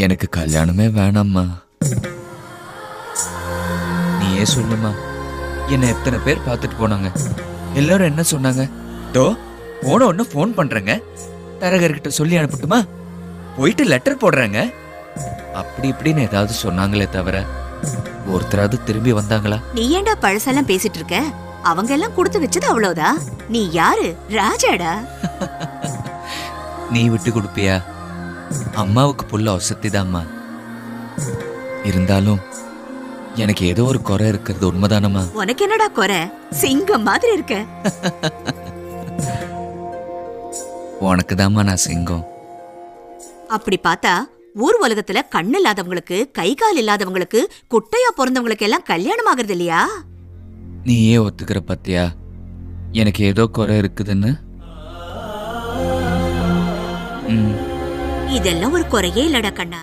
எனக்கு கல்யாணமே வேணாம்மா. நீயே சொல்லுமா. என்ன எத்தனை பேர் பார்த்துட்டு போனாங்க. எல்லாரும் என்ன சொன்னாங்க? தோ போன ஒன்னு போன் பண்றேங்க, தரகர்கிட்ட சொல்லி அனுப்பட்டுமா, போயிட்டு லெட்டர் போடுறேங்க, அப்படி இப்படின்னு ஏதாவது சொன்னாங்களே தவிர ஒருத்தராவது திரும்பி வந்தாங்களா? நீ ஏன்டா பழசெல்லாம் பேசிட்டு இருக்க? அவங்க எல்லாம் கொடுத்து வச்சது அவ்வளவுதான். நீ யாரு? ராஜாடா. நீ விட்டு கொடுப்பியா? அம்மாவுக்கு புள்ள வசதிதாம்மா. இருந்தாலும் எனக்கு ஏதோ ஒரு குறை இருக்கிறது உண்மைதானம்மா. உனக்கு என்னடா குறை? சிங்கம் மாதிரி இருக்க. உனக்கு தாம்மா நான் சிங்கம். அப்படி பார்த்தா ஊர் உலகத்துல கண்ணு இல்லாதவங்களுக்கு, கை கால் இல்லாதவங்களுக்கு, குட்டையா பிறந்தவங்களுக்கு எல்லாம் கல்யாணம் ஆகுறது இல்லையா? நீயே ஒத்துக்கிற பத்தியா எனக்கு ஏதோ குறை இருக்குதுன்னு? இதெல்லாம் ஒரு குறையே இல்லடா கண்ணா.